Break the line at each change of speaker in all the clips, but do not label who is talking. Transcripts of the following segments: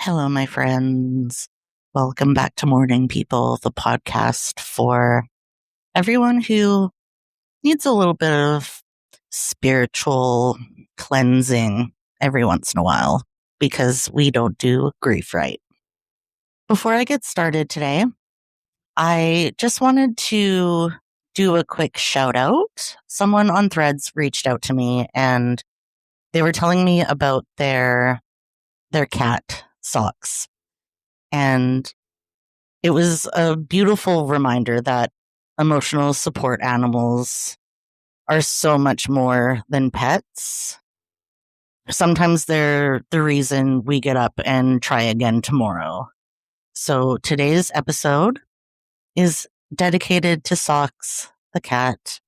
Hello, my friends. Welcome back to Morning People, the podcast for everyone who needs a little bit of spiritual cleansing every once in a while because we don't do grief right. Before I get started today, I just wanted to do a quick shout out. Someone on Threads reached out to me and they were telling me about their cat socks. And it was a beautiful reminder that emotional support animals are so much more than pets. Sometimes they're the reason we get up and try again tomorrow. So today's episode is dedicated to Socks, the cat,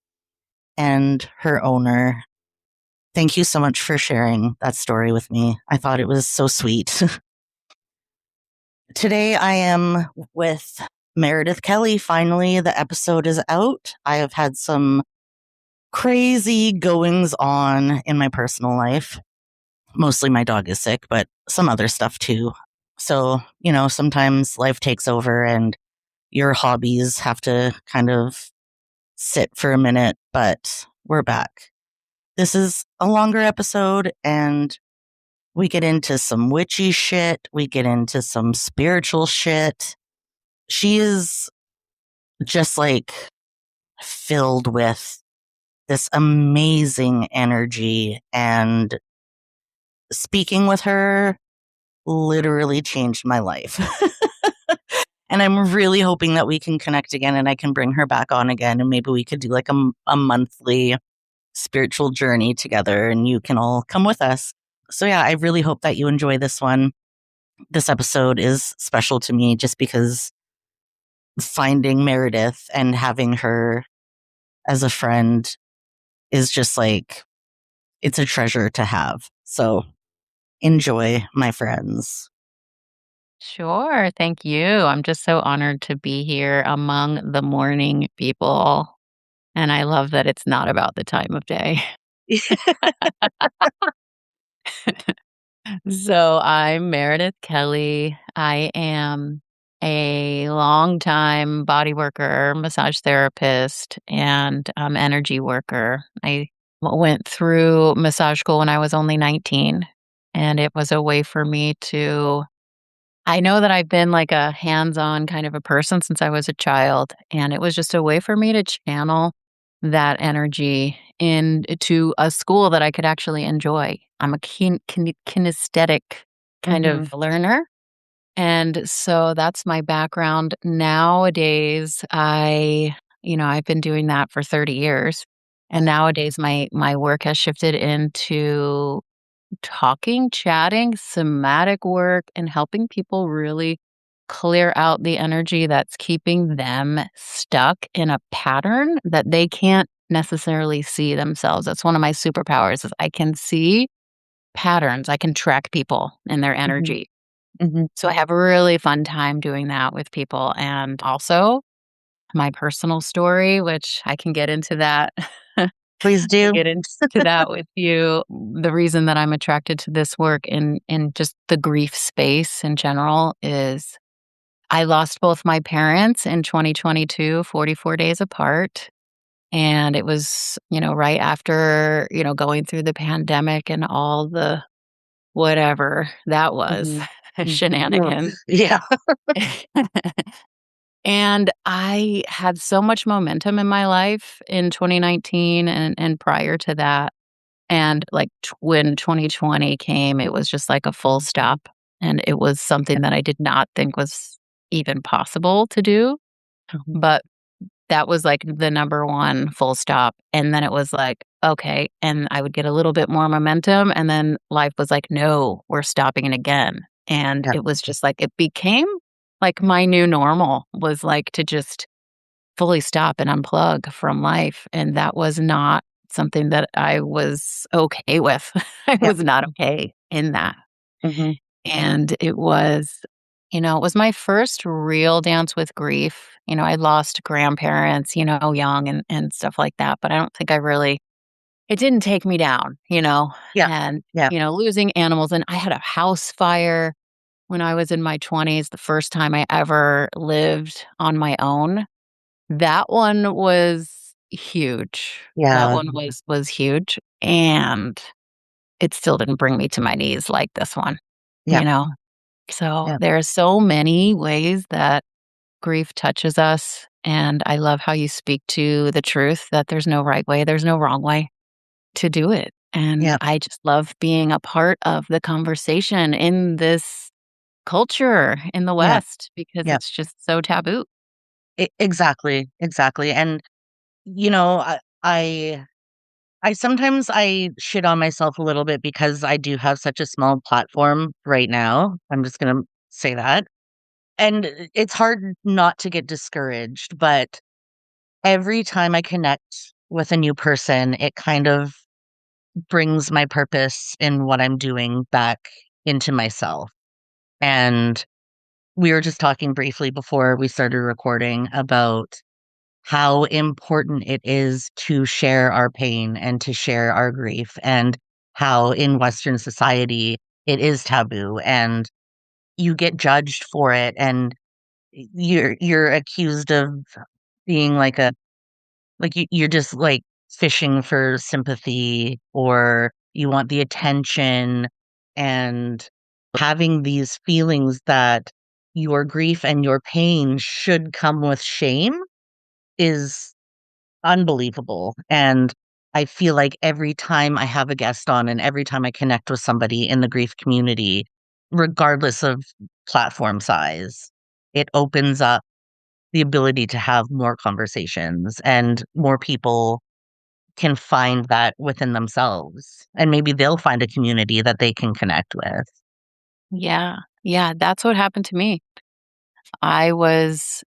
and her owner. Thank you so much for sharing that story with me. I thought it was so sweet. Today I am with Meredith Kelly. Finally, the episode is out. I have had some crazy goings on in my personal life. Mostly my dog is sick, but some other stuff too. So, sometimes life takes over and your hobbies have to kind of sit for a minute, but we're back. This is a longer episode and we get into some witchy shit. We get into some spiritual shit. She is just like filled with this amazing energy, and speaking with her literally changed my life. And I'm really hoping that we can connect again and I can bring her back on again and maybe we could do like a monthly spiritual journey together and you can all come with us. So yeah, I really hope that you enjoy this one. This episode is special to me just because finding Meredith and having her as a friend is just like, it's a treasure to have. So enjoy, my friends.
Sure. Thank you. I'm just so honored to be here among the morning people. And I love that it's not about the time of day. So I'm Meredith Kelly. I am a longtime body worker, massage therapist, and energy worker. I went through massage school when I was only 19, and it was a way for me to I know that I've been like a hands-on kind of a person since I was a child, and it was just a way for me to channel that energy into a school that I could actually enjoy. I'm a kinesthetic kind of learner, and so that's my background. Nowadays, I've been doing that for 30 years, and nowadays my work has shifted into talking, chatting, somatic work, and helping people really clear out the energy that's keeping them stuck in a pattern that they can't necessarily see themselves. That's one of my superpowers is I can see patterns. I can track people and their energy. So I have a really fun time doing that with people. And also my personal story, which I can get into that.
Please do.
Get into that with you. The reason that I'm attracted to this work in just the grief space in general is I lost both my parents in 2022, 44 days apart. And it was, right after, going through the pandemic and all the whatever that was, shenanigans.
Yeah.
And I had so much momentum in my life in 2019 and prior to that. And like when 2020 came, it was just like a full stop. And it was something that I did not think was even possible to do. But that was like the number one full stop. And then it was like, okay. And I would get a little bit more momentum. And then life was like, no, we're stopping it again. And
Yeah.
it was just like, it became like my new normal was like to just fully stop and unplug from life. And that was not something that I was okay with. I was not okay in that. And it was, it was my first real dance with grief. I lost grandparents, young and stuff like that. But I don't think it didn't take me down,
Yeah.
and,
Yeah.
losing animals. And I had a house fire when I was in my 20s, the first time I ever lived on my own. That one was huge. That
Yeah.
one was huge, and it still didn't bring me to my knees like this one,
Yeah.
you know? So,
Yeah.
there are so many ways that grief touches us, and I love how you speak to the truth that there's no right way, there's no wrong way to do it, and
Yeah.
I just love being a part of the conversation in this culture in the
Yeah.
West because
Yeah.
it's just so taboo.
Exactly. Exactly. And you know, I sometimes I shit on myself a little bit because I do have such a small platform right now. I'm just gonna say that. And it's hard not to get discouraged, but every time I connect with a new person, it kind of brings my purpose in what I'm doing back into myself. And we were just talking briefly before we started recording about how important it is to share our pain and to share our grief, and how in Western society it is taboo and you get judged for it, and you're accused of being like a you're just like fishing for sympathy, or you want the attention, and having these feelings that your grief and your pain should come with shame is unbelievable. And I feel like every time I have a guest on and every time I connect with somebody in the grief community, regardless of platform size, it opens up the ability to have more conversations, and more people can find that within themselves. And maybe they'll find a community that they can connect with.
Yeah. Yeah, that's what happened to me. I was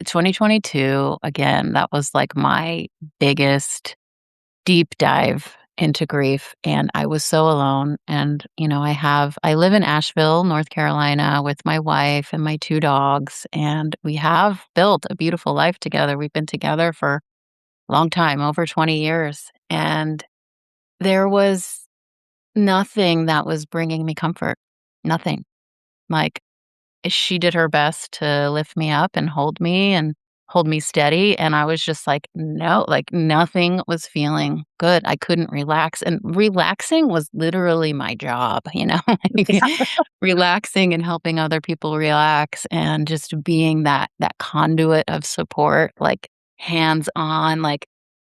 2022, again, that was like my biggest deep dive into grief, and I was so alone, and, I live in Asheville, North Carolina with my wife and my 2 dogs, and we have built a beautiful life together. We've been together for a long time, over 20 years, and there was nothing that was bringing me comfort. Nothing. Like, she did her best to lift me up and hold me steady, and I was just like, "No," like, nothing was feeling good. I couldn't relax, and relaxing was literally my job, like, relaxing and helping other people relax and just being that conduit of support, like, hands-on, like,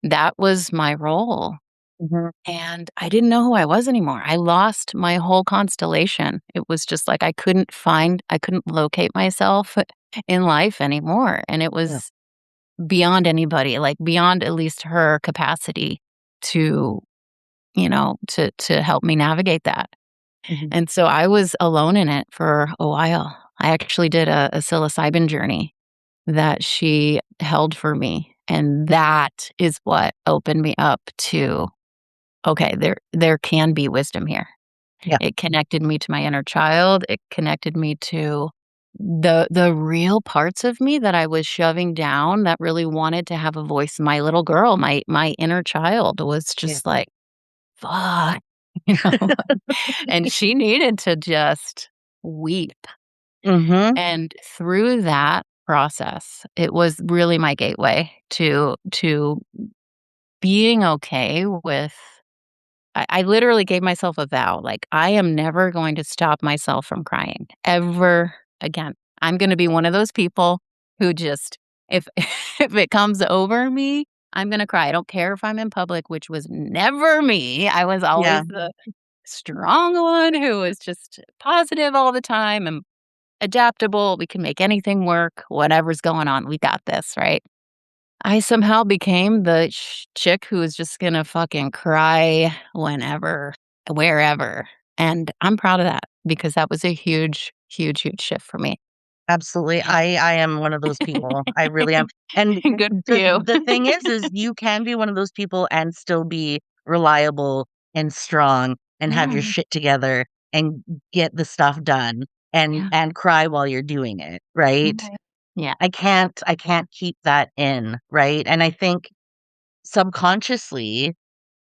that was my role.
Mhm.
And I didn't know who I was anymore. I lost my whole constellation. It was just like I couldn't locate myself in life anymore. And it
Yeah.
was beyond anybody, like beyond at least her capacity to, to help me navigate that.
Mhm.
And so I was alone in it for a while. I actually did a psilocybin journey that she held for me. And that is what opened me up to, okay, there can be wisdom here.
Yeah.
It connected me to my inner child. It connected me to the real parts of me that I was shoving down that really wanted to have a voice. My little girl, my inner child was
Yeah.
just like, "Fuck," you know? And she needed to just weep.
Mhm.
And through that process, it was really my gateway to being okay with I literally gave myself a vow, like, I am never going to stop myself from crying ever again. I'm gonna be one of those people who just if if it comes over me, I'm gonna cry. I don't care if I'm in public, which was never me. I was
Yeah.
always the strong one who was just positive all the time and adaptable. We can make anything work, whatever's going on, we got this, right? I somehow became the chick who is just gonna fucking cry whenever, wherever, and I'm proud of that because that was a huge, huge, huge shift for me.
Absolutely. I am one of those people. I really am. And
Good for
the
you.
the thing is you can be one of those people and still be reliable and strong and have
Yeah,
your shit together and get the stuff done
yeah,
and cry while you're doing it, right?
right. Yeah,
I can't keep that in, right? And I think subconsciously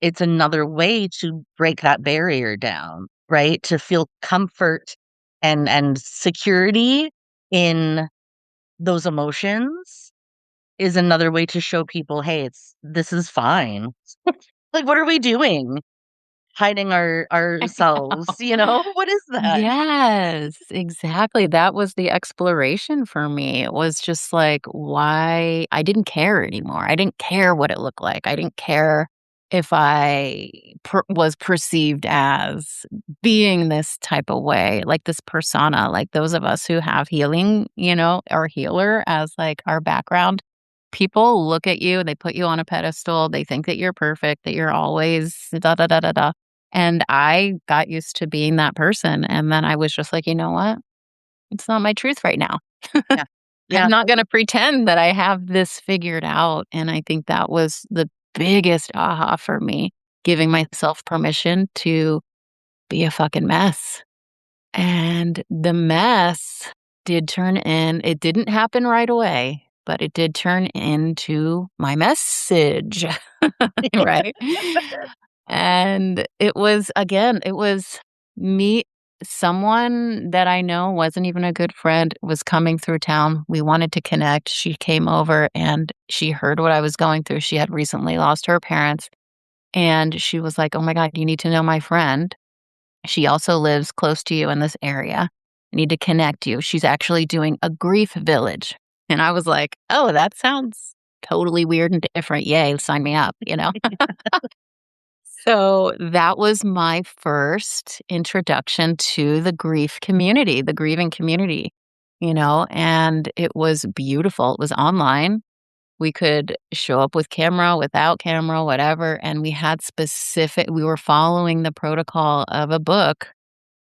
it's another way to break that barrier down, right? To feel comfort and security in those emotions is another way to show people, hey, this is fine. Like, what are we doing? Hiding ourselves, What is that?
Yes, exactly. That was the exploration for me. It was just like, why I didn't care anymore. I didn't care what it looked like. I didn't care if I was perceived as being this type of way, like this persona, like those of us who have healing, or healer as like our background. People look at you, they put you on a pedestal, they think that you're perfect, that you're always da da da da da. And I got used to being that person, and then I was just like, "You know what? It's not my truth right now.
Yeah.
I'm
Yeah.
not gonna pretend that I have this figured out," and I think that was the biggest aha for me, giving myself permission to be a fucking mess. And the mess did turn in it didn't happen right away, but it did turn into my message, right? And it was again, it was me someone that I know wasn't even a good friend was coming through town. We wanted to connect. She came over and she heard what I was going through. She had recently lost her parents, and she was like, "Oh my god, you need to know my friend. She also lives close to you in this area. I need to connect you. She's actually doing a grief village." And I was like, "Oh, that sounds totally weird and different. Yay, sign me up?" So that was my first introduction to the grief community, the grieving community, and it was beautiful. It was online. We could show up with camera, without camera, whatever. And we were following the protocol of a book,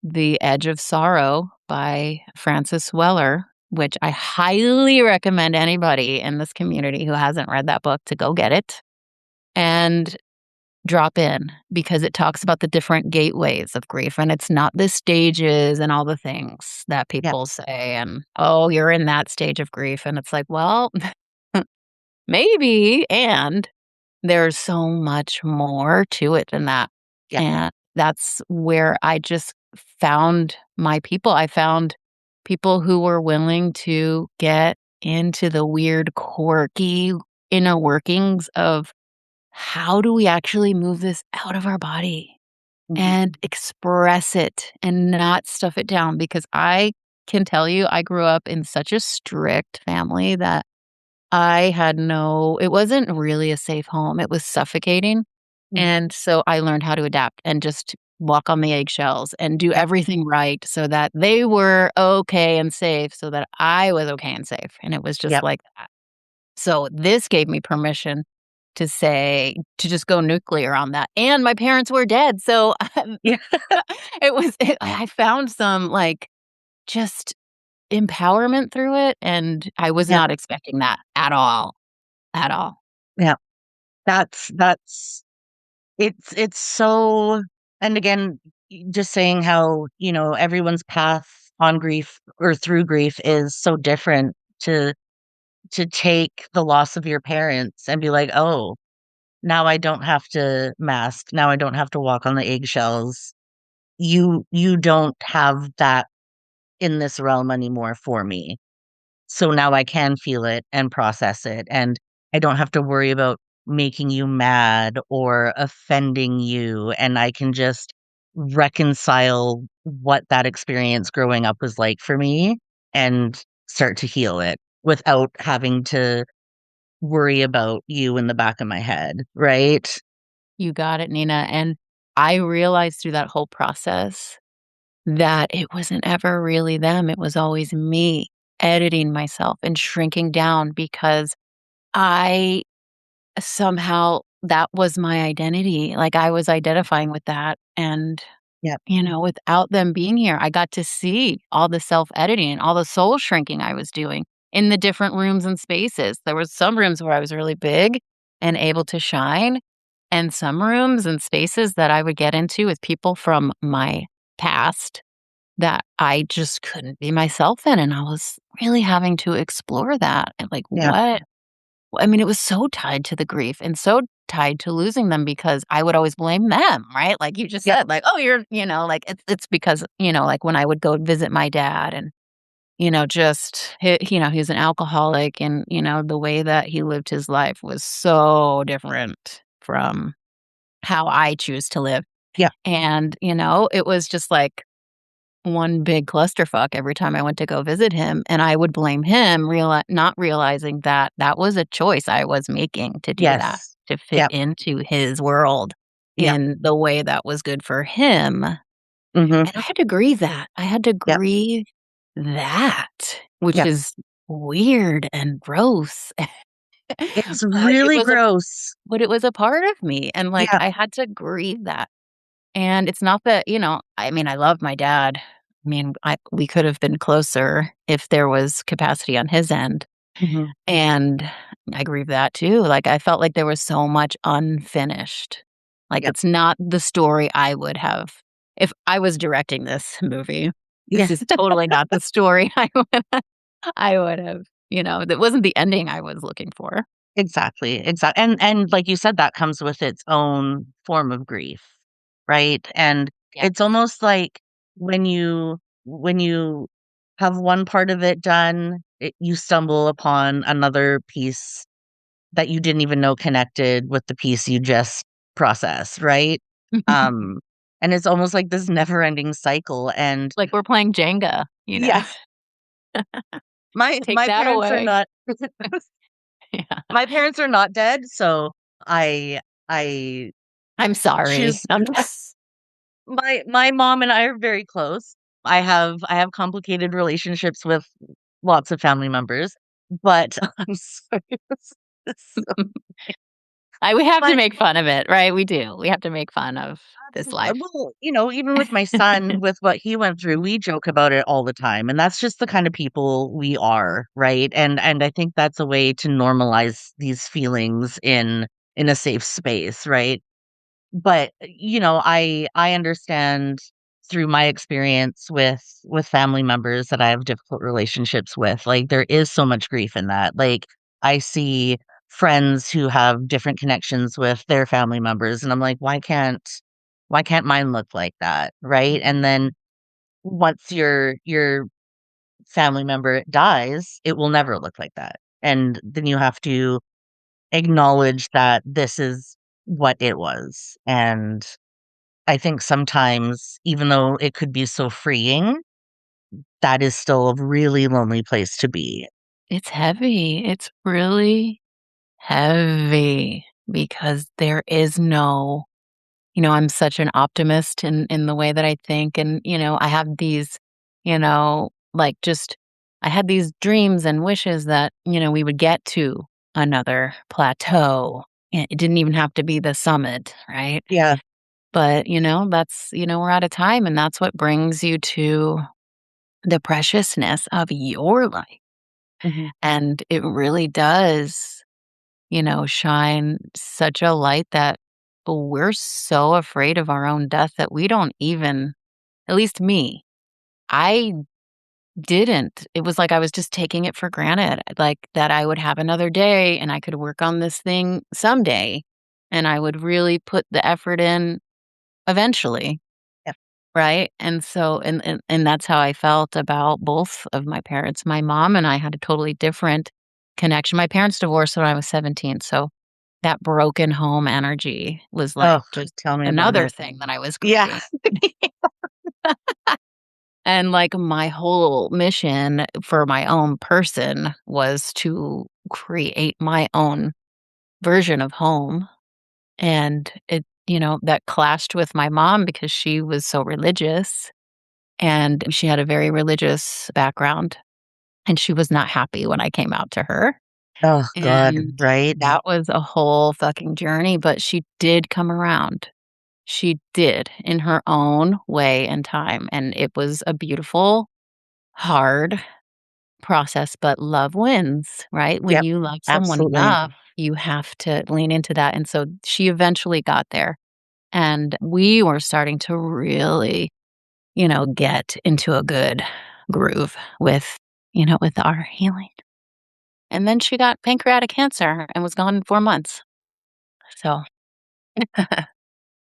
The Edge of Sorrow by Francis Weller, which I highly recommend anybody in this community who hasn't read that book to go get it. And drop in because it talks about the different gateways of grief, and it's not the stages and all the things that
Yeah.
people say and, "Oh, you're in that stage of grief," and it's like, well, maybe, and there's so much more to it than that,
Yeah.
and that's where I just found my people. I found people who were willing to get into the weird, quirky inner workings of how do we actually move this out of our body
Mhm.
and express it and not stuff it down? Because I can tell you, I grew up in such a strict family that it wasn't really a safe home. It was suffocating.
Mm.
And so I learned how to adapt and just walk on the eggshells and do
Yeah.
everything right so that they were okay and safe so that I was okay and safe. And it was just
Yep.
like that. So this gave me permission to just go nuclear on that, and my parents were dead, so
Yeah.
I found some, like, just empowerment through it, and I was
Yeah.
not expecting that at all.
Yeah. That's it's so, and again, just saying how, everyone's path on grief or through grief is so different to take the loss of your parents and be like, "Oh, now I don't have to mask. Now I don't have to walk on the eggshells. You don't have that in this realm anymore for me. So now I can feel it and process it, and I don't have to worry about making you mad or offending you, and I can just reconcile what that experience growing up was like for me and start to heal it without having to worry about you in the back of my head, right?"
You got it, Nina, and I realized through that whole process that it wasn't ever really them, it was always me editing myself and shrinking down because I somehow that was my identity, like, I was identifying with that, and,
Yep.
without them being here, I got to see all the self-editing, all the soul shrinking I was doing in the different rooms and spaces. There was some rooms where I was really big and able to shine, and some rooms and spaces that I would get into with people from my past that I just couldn't be myself in, and I was really having to explore that, and, like,
Yeah.
what I mean, it was so tied to the grief and so tied to losing them because I would always blame them, right? Like you just
Yep.
said, like, "Oh, you're," like it's because, like when I would go visit my dad and, just he was an alcoholic and, the way that he lived his life was so different from how I choose to live.
Yep.
And, it was just like one big clusterfuck every time I went to go visit him, and I would blame him, not realizing that that was a choice I was making to do that,
Yes.
to fit
Yep.
into his world
Yep.
in the way that was good for him, and
Mhm.
I had to grieve that. I had to
Yep.
grieve that, which
Yep.
is weird and gross,
It's
but it
really
was a
gross.
part of me, and, like,
Yeah.
I had to grieve that. And it's not that, I mean, I love my dad. I mean, we could have been closer if there was capacity on his end.
Mhm.
And I grieve that too. Like, I felt like there was so much unfinished. Like,
Yep.
it's not the story I would have if I was directing this movie.
Yeah.
This is totally not the story I would have, that wasn't the ending I was looking for.
Exactly, and like you said, that comes with its own form of grief, right? And
Yeah.
it's almost like when you have one part of it done, you stumble upon another piece that you didn't even know connected with the piece you just processed, right? Um, and it's almost like this never-ending cycle, and
Like we're playing Jenga,
yeah, my
Take
my
that
parents are
away.
not
Yeah.
my parents are not dead, so I I
I'm sorry.
choose
I'm just
my mom and I are very close. I have complicated relationships with lots of family members, but I'm sorry. So
we have to
but
make fun of it, right? We do. We have to make fun of this life.
well, even with my son, with what he went through, we joke about it all the time, and that's just the kind of people we are, right? And I think that's a way to normalize these feelings in a safe space, right? But, I understand through my experience with family members that I have difficult relationships with, like, there is so much grief in that. Like, I see friends who have different connections with their family members, and I'm like, "Why can't mine look like that?" Right? And then once your family member dies, it will never look like that. And then you have to acknowledge that this is what it was, and I think sometimes, even though it could be so freeing, that is still a really lonely place to be.
It's heavy. It's really heavy because there is no, I'm such an optimist in the way that I think. And, I have these, like just, I had these dreams and wishes that, we would get to another plateau. It didn't even have to be the summit, right?
Yeah.
But, that's, we're out of time. And that's what brings you to the preciousness of your life.
Mhm.
And it really does, shine such a light that we're so afraid of our own death that we don't even, at least me, I didn't. It was like I was just taking it for granted, like that I would have another day and I could work on this thing someday and I would really put the effort in eventually.
Yeah.
Right? And so and that's how I felt about both of my parents. My mom and I had a totally different connection. My parents divorced when I was 17, so that broken home energy was, like,
Oh,
just
tell me about
another
it.
thing that I was
Yeah.
grieving. And, like, my whole mission for my own person was to create my own version of home, and that clashed with my mom because she was so religious. And she had a very religious background, and she was not happy when I came out to her,
Oh god,
and
right?
that was a whole fucking journey, but she did come around. She did in her own way and time, and it was a beautiful, hard process, but love wins, right? When
Yep.
you love someone
Absolutely.
enough, you have to lean into that, and so she eventually got there, and we were starting to really get into a good groove with, with our healing. And then she got pancreatic cancer and was gone in 4 months. So,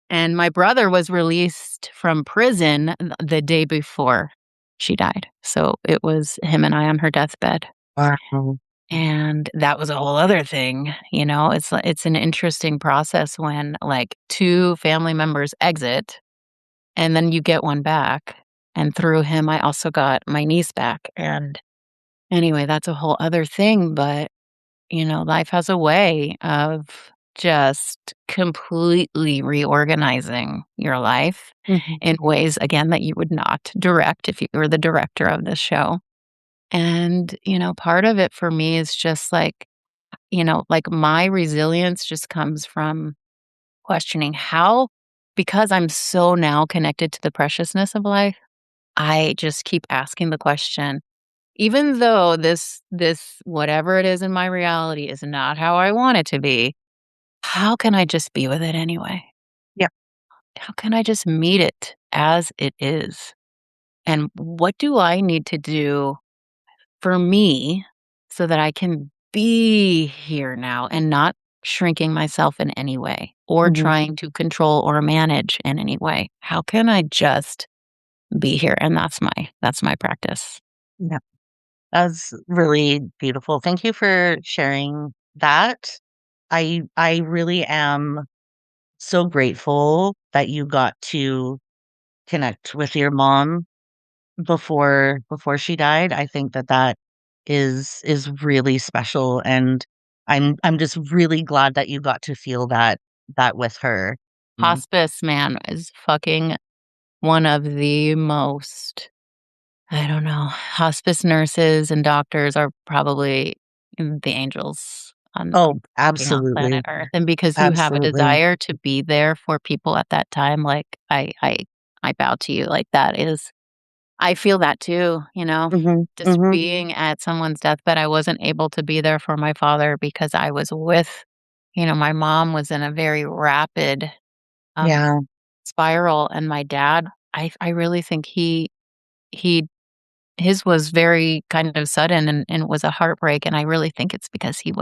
and my brother was released from prison the day before she died. So it was him and I on her deathbed.
Wow.
And that was a whole other thing, you know? It's an interesting process when, like, 2 family members exit, and then you get one back, and through him, I also got my niece back, and anyway, that's a whole other thing, but, you know, life has a way of just completely reorganizing your life
Mhm.
in ways, again, that you would not direct if you were the director of this show, and, you know, part of it for me is just, like, you know, like, my resilience just comes from questioning how because I'm so now connected to the preciousness of life, I just keep asking the question, even though this whatever it is in my reality is not how I want it to be, how can I just be with it anyway?
Yeah.
How can I just meet it as it is? And what do I need to do for me so that I can be here now and not shrinking myself in any way or
Mhm.
trying to control or manage in any way? How can I just be here? And that's my practice.
Yeah. That's really beautiful. Thank you for sharing that. I really am so grateful that you got to connect with your mom before she died. I think that that is really special, and I'm just really glad that you got to feel that with her. Mm.
Hospice, man, is fucking one of the most, I don't know, hospice nurses and doctors are probably the angels on
Oh,
walking on planet
absolutely.
Earth, and because you have a
Absolutely.
desire to be there for people at that time, like, I bow to you, like, that is I feel that too, you know?
Mhm.
Just
Mhm.
being at someone's deathbed, I wasn't able to be there for my father because I was with my mom was in a very rapid, um,
Yeah.
spiral, and my dad, I really think he his was very kind of sudden and it was a heartbreak, and I really think it's because he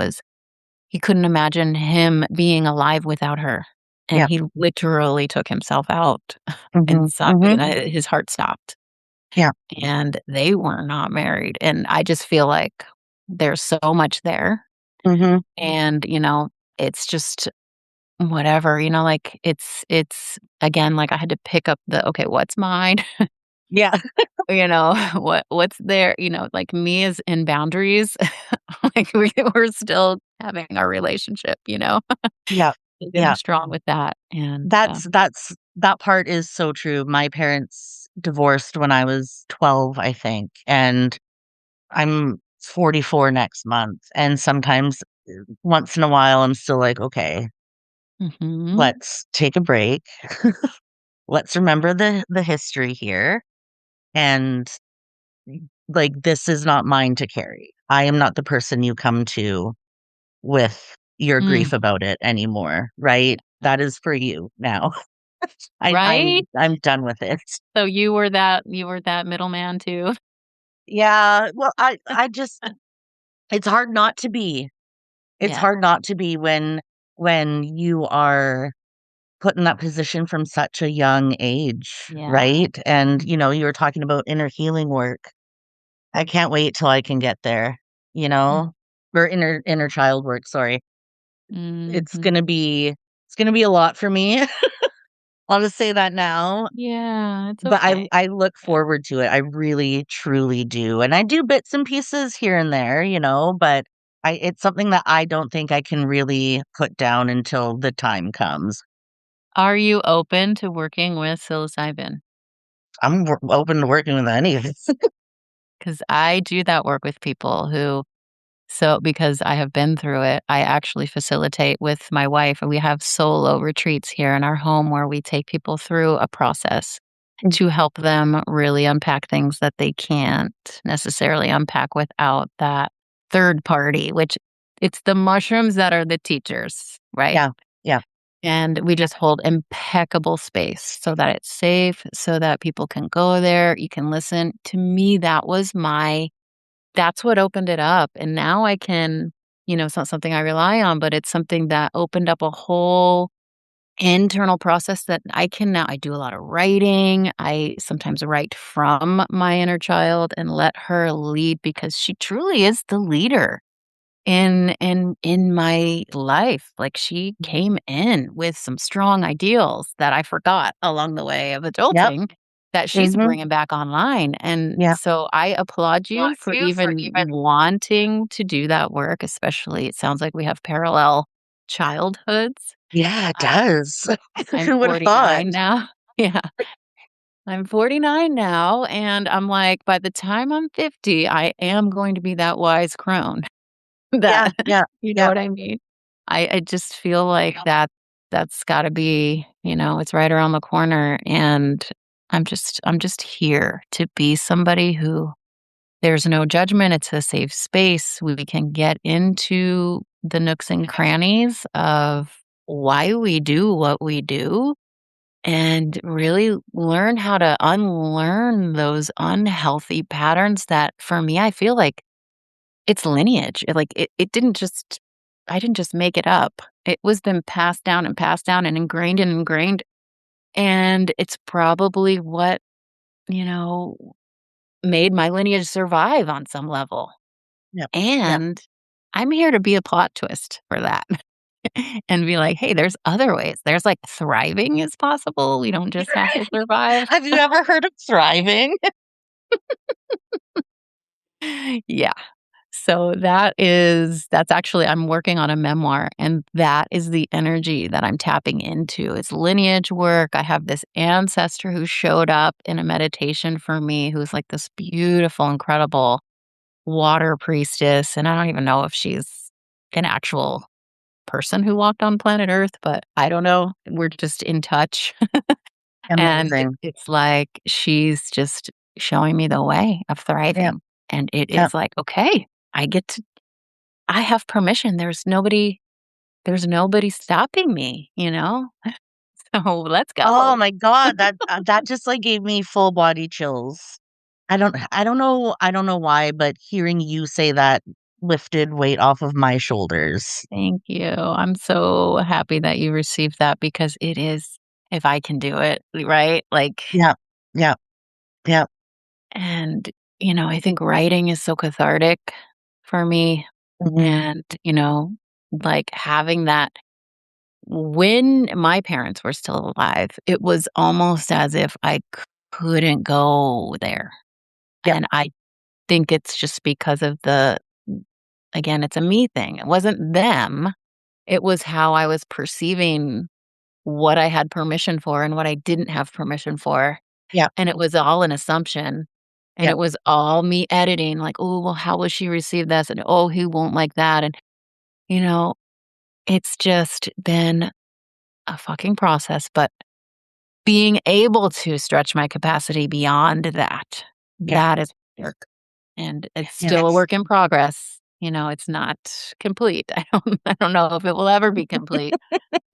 couldn't imagine him being alive without her, and
Yeah.
he literally took himself out
Mhm.
and
Mhm.
his heart stopped,
Yeah.
and they were not married, and I just feel like there's so much there,
Mhm.
and, it's just whatever, like, it's again, like, I had to pick up okay, what's mine?
Yeah.
What's there, like, me is in boundaries, like, we're still having our relationship,
Yeah.
getting
Yeah.
strong with that, and,
That part is so true. My parents divorced when I was 12, I think, and I'm 44 next month, and sometimes, once in a while, I'm still like, "Okay,
mhm,
let's take a break. Let's remember the history here, and, like, this is not mine to carry. I am not the person you come to with your
mm,
grief about it anymore, right? That is for you now. I
right?
I'm done with it."
So you were that middleman too?
Yeah, well, I just it's hard not to be. It's
Yeah,
hard not to be when you are put in that position from such a young age,
yeah,
right? And, you were talking about inner healing work. I can't wait till I can get there, you
mm,
know? Or inner child work, sorry. It's
mhm.
gonna be it's gonna be a lot for me. I'll just say that now.
Yeah, it's
But I
okay.
I look
Okay.
forward to it. I really, truly do, and I do bits and pieces here and there, but it's something that I don't think I can really put down until the time comes.
Are you open to working with psilocybin?
I'm open to working with any of it.
Because I do that work with people because I have been through it, I actually facilitate with my wife, and we have solo retreats here in our home where we take people through a process to help them really unpack things that they can't necessarily unpack without that third party, which it's the mushrooms that are the teachers, right?
Yeah, yeah,
And we just hold impeccable space so that it's safe, so that people can go there, you can listen. To me, that's what opened it up, and now I can it's not something I rely on, but it's something that opened up a whole internal process that I can now I do a lot of writing. I sometimes write from my inner child and let her lead because she truly is the leader in my life. Like, she came in with some strong ideals that I forgot along the way of
Yep.
adulting that she's
Mhm.
bringing back online, and
Yeah.
so I applaud you for even wanting to do that work, especially it sounds like we have parallel childhoods.
Yeah, it
I
does.
I'm
Who would have thought?
49 now. Yeah. I'm 49 now, and I'm like, by the time I'm 50, I am going to be that wise crone.
Yeah,
That
yeah,
you know
yeah.
what I mean? I just feel like that's gotta be, it's right around the corner, and I'm just here to be somebody who there's no judgment, it's a safe space. We can get into the nooks and crannies of why we do what we do and really learn how to unlearn those unhealthy patterns that for me, I feel like it's lineage. It didn't just I didn't just make it up. It was been passed down and ingrained, and it's probably what, you know, made my lineage survive on some level.
Yep, yep.
And I'm here to be a plot twist for that and be like, "Hey, there's other ways. There's, like, thriving is possible. We don't just have to survive."
Have you ever heard of thriving?
Yeah. So that's actually I'm working on a memoir, and that is the energy that I'm tapping into. It's lineage work. I have this ancestor who showed up in a meditation for me who's like this beautiful, incredible water priestess, and I don't even know if she's an actual person who walked on planet Earth, but I don't know. We're just in touch. And
Amazing.
it's like she's just showing me the way of
Yeah,
thriving. And it
yeah.
is like, okay, I have permission. There's nobody stopping me, you know? So let's
Oh
go.
my god, that just, like, gave me full body chills. I don't know why, but hearing you say that lifted weight off of my shoulders.
Thank you. I'm so happy that you received that because it is if I can do it, right? Like,
Yeah, yeah, yeah.
and, I think writing is so cathartic for me.
Mhm.
And, like having that when my parents were still alive, it was almost as if I couldn't go there.
Yep,
And I think it's just because of again, it's a me thing. It wasn't them. It was how I was perceiving what I had permission for and what I didn't have permission for.
yep,
And it was all an assumption. And
yep.
it was all me editing, like, oh, well, how will she receive this? And oh, he won't like that. And, you know, it's just been a fucking process. But being able to stretch my capacity beyond that,
Yeah,
that is work. And it's
yeah.
still a work in progress. It's not complete. I don't know if it will ever be complete.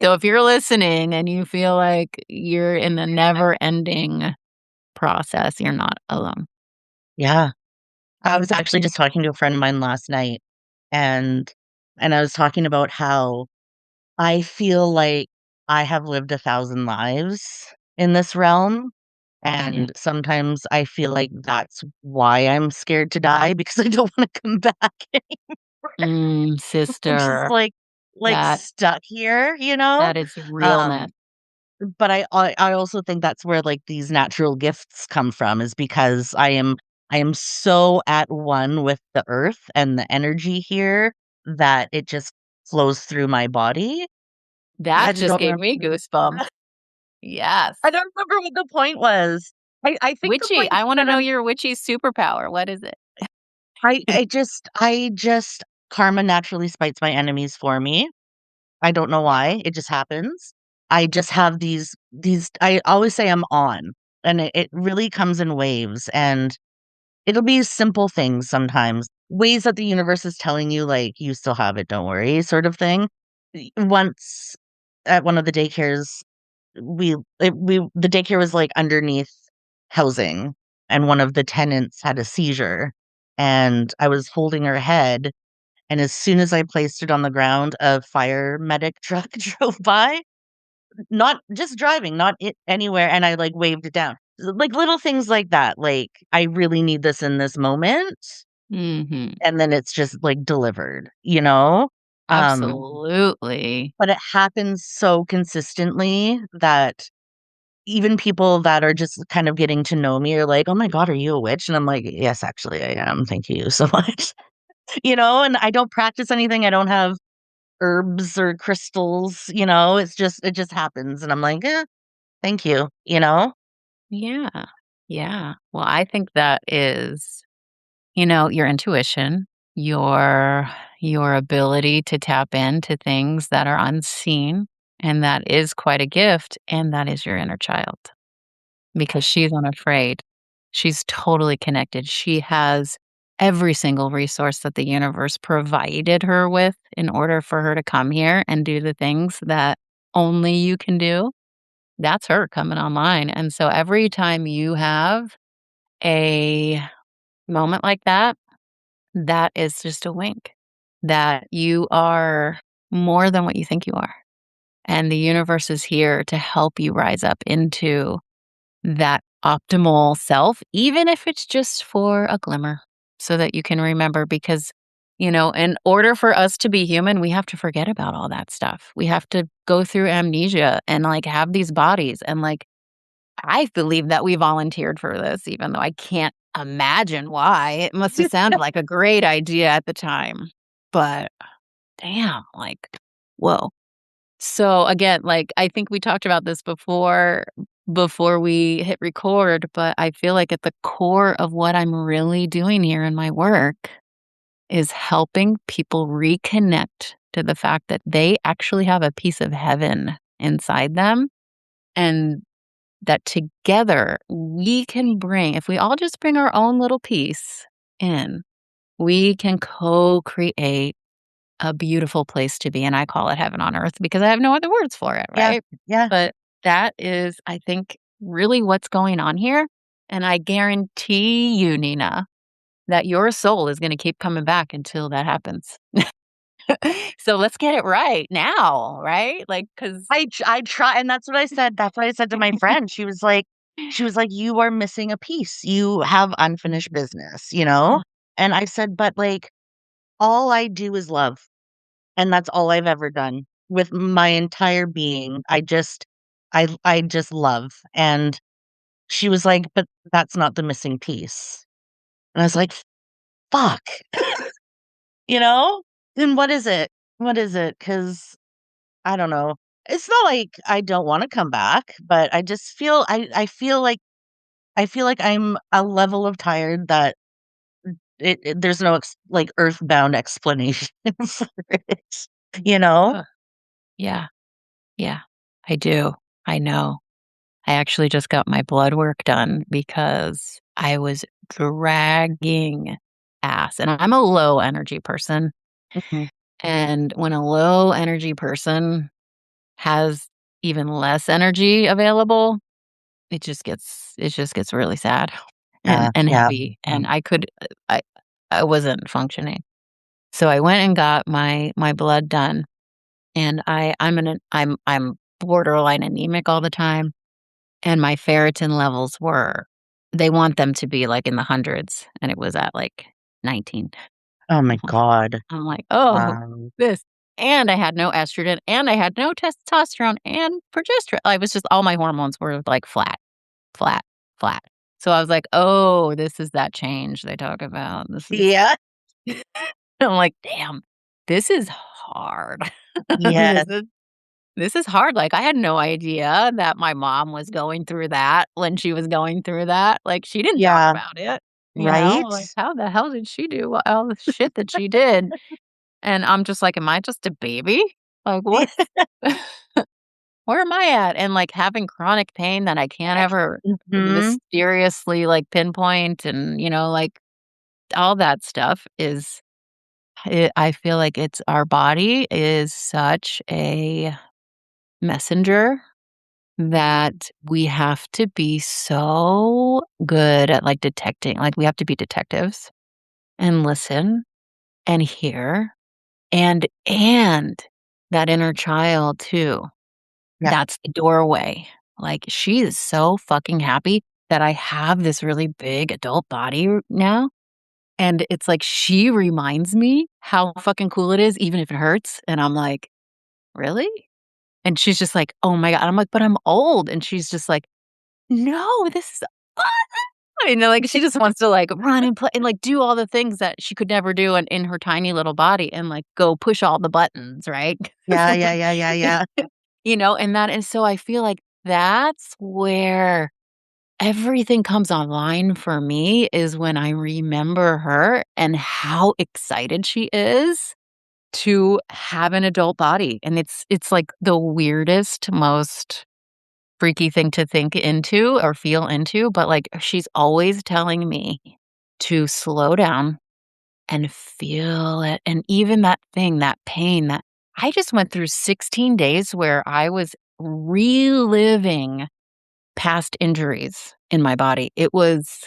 So if you're listening and you feel like you're in the never-ending process, you're not alone.
Yeah. I was actually just talking to a friend of mine last night, and I was talking about how I feel like I have lived 1,000 lives in this realm,
Yeah.
and sometimes I feel like that's why I'm scared to die because I don't wanna come back. I'm just,
Sister,
like,
that
stuck here, you know?
that is realness.
Um, but I also think that's where, like, these natural gifts come from is because I am so at one with the earth and the energy here that it just flows through my body. I
That
just
just
don't
gave
remember.
me goosebumps. Yes.
I don't remember what the point was. I think the
Witchy,
point
I
was
wanna
that
know your witchy superpower. What is it?
I just karma naturally spites my enemies for me. I don't know why, it just happens. I just have these I always say I'm on, and it really comes in waves, and it'll be simple things sometimes, ways that the universe is telling you, like, "You still have it, don't worry," sort of thing. Once at one of the daycares, the daycare was, like, underneath housing, and one of the tenants had a seizure, and I was holding her head, And as soon as I placed it on the ground, a fire medic truck drove by, not just driving, not it anywhere, and I like waved it down. Like little things like that. Like, I really need this in this moment.
Mhm.
And then it's just like delivered, you know? Um,
Absolutely.
but it happens so consistently that even people that are just kind of getting to know me are like, "Oh my god, are you a witch?" And I'm like, "Yes, actually I am. Thank you so much." You know, and I don't practice anything. I don't have herbs or crystals, you know? It just happens and I'm like, "Eh, thank you." You know?
Yeah. Yeah. Well, I think that is, your intuition, your ability to tap into things that are unseen, and that is quite a gift, and that is your inner child because she's unafraid. She's totally connected. She has every single resource that the universe provided her with in order for her to come here and do the things that only you can do. That's her coming online. And so every time you have a moment like that, that is just a wink that you are more than what you think you are. And the universe is here to help you rise up into that optimal self, even if it's just for a glimmer, so that you can remember. Because, in order for us to be human, we have to forget about all that stuff. We have to go through amnesia and like have these bodies. And like, I believe that we volunteered for this, even though I can't imagine why. It must have sounded like a great idea at the time. But damn, like, whoa. So again, like I think we talked about this before we hit record, but I feel like at the core of what I'm really doing here in my work is helping people reconnect to the fact that they actually have a piece of heaven inside them and that together we can bring, if we all just bring our own little piece in, we can co-create a beautiful place to be, and I call it heaven on earth because I have no other words for it,
Yeah.
right?
Yeah.
But that is, I think, really what's going on here, and I guarantee you, Nina, that your soul is gonna keep coming back until that happens. So let's get it right now, right? Like, because
I try, and that's what I said. That's what I said to my friend. She was like, "You are missing a piece. You have unfinished business," you know? And I said, "But like, all I do is love, and that's all I've ever done with my entire being. I just love." And she was like, "But that's not the missing piece." And I was like, "Fuck." You know? Then what is it? What is it? Because I don't know. It's not like I don't wanna come back, but I just feel I feel like I'm a level of tired that there's no like, earthbound explanation for it, you know?
Ugh, yeah, yeah, I do. I know. I actually just got my blood work done because I was dragging ass, and I'm a low energy person,
Mhm.
and when a low energy person has even less energy available, it just gets really sad and
Yeah.
heavy, and I wasn't functioning. So I went and got my blood done, and I'm borderline anemic all the time. And my ferritin levels were they want them to be, like, in the hundreds, and it was at, like, 19.
Oh
I'm
my
like
god.
I'm like, "Oh,
Wow.
this" and I had no estrogen, and I had no testosterone and progesterone. I was just all my hormones were, like, flat, flat, flat. So I was like, "Oh, this is that change they talk about. This is"
Yeah.
I'm like, "Damn, this is hard.
Yes.
This is This is hard, like, I had no idea that my mom was going through that when she was going through that, like, she didn't talk
Yeah.
about it,
Right?
like, how the hell did she do all the shit that she did? And I'm just like, "Am I just a baby? Like,
Yeah.
what's where am I at?" And, like, having chronic pain that I can't ever
Mhm.
mysteriously, like, pinpoint and, like, all that stuff is I feel like it's our body is such a messenger that we have to be so good at, like, detecting like, we have to be detectives and listen and hear. And that inner child too.
Yeah.
That's the doorway. Like, she is so fucking happy that I have this really big adult body now, and it's like she reminds me how fucking cool it is even if it hurts, and I'm like, "Really?" And she's just like, "Oh my god." I'm like, "But I'm old." And she's just like, "No, this is awesome." You know, like, she just wants to, like, run and play and, like, do all the things that she could never do in her tiny little body and, like, go push all the buttons, right?
Yeah, yeah, yeah, yeah, yeah.
You know, and so I feel like that's where everything comes online for me is when I remember her and how excited she is to have an adult body, and it's like the weirdest, most freaky thing to think into or feel into, but, like, she's always telling me to slow down and feel it, and even that thing, that pain, that I just went through 16 days where I was reliving past injuries in my body. It was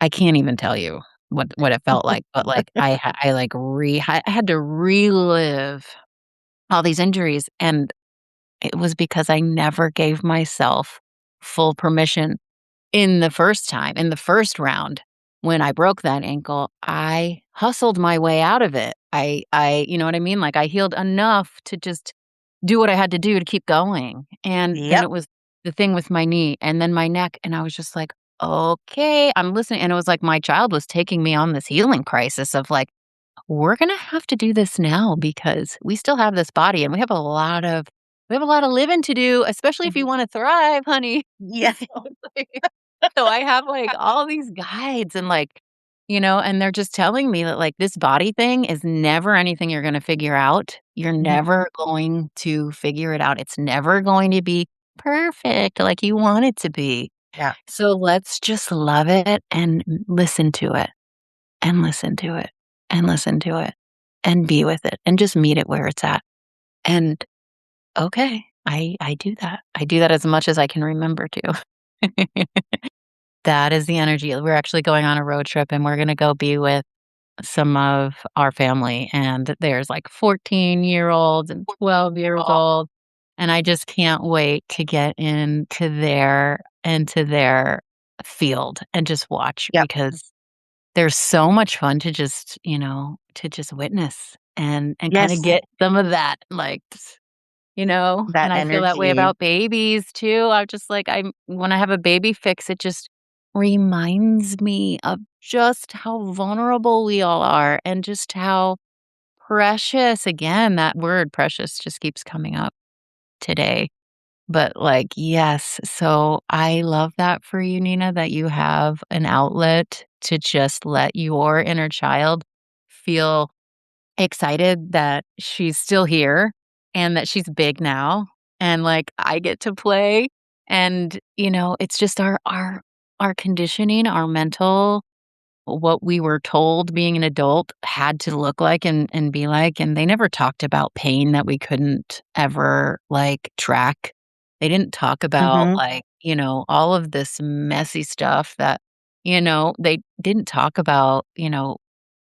I can't even tell you what it felt like, but, like, I had to relive all these injuries, and it was because I never gave myself full permission in the first round, when I broke that ankle, I hustled my way out of it. I you know what I mean? Like, I healed enough to just do what I had to do to keep going, and then
Yep.
it was the thing with my knee and then my neck, and I was just like, "Okay, I'm listening," and it was like my child was taking me on this healing crisis of, like, "We're gonna have to do this now because we still have this body, and we have a lot of living to do, especially if you wanna thrive, honey."
Yeah.
So it's like so I have, like, all these guides and, like, and they're just telling me that, like, this body thing is never anything you're gonna figure out. You're
Mhm.
never going to figure it out. It's never going to be perfect like you want it to be.
Yeah.
So let's just love it and listen to it, and listen to it, and listen to it, and be with it, and just meet it where it's at. And, okay, I do that. I do that as much as I can remember to. That is the energy. We're actually going on a road trip, and we're gonna go be with some of our family, and there's, like, 14-year-olds and 12 years old, and I just can't wait to get into their field and just watch
Yep.
because there's so much fun to just, to just witness and kinda
Yes,
get some of that, like,
that
and I feel that way
energy.
about babies too. I'm just like, when I have a baby fix, it just reminds me of just how vulnerable we all are and just how precious, again, that word precious just keeps coming up today. But, like, yes, so I love that for you, Nina, that you have an outlet to just let your inner child feel excited that she's still here and that she's big now, and, like, I get to play, and, it's just our conditioning, our mental what we were told being an adult had to look like and be like, and they never talked about pain that we couldn't ever, like, track. They didn't talk about,
Mhm.
like, all of this messy stuff that, they didn't talk about,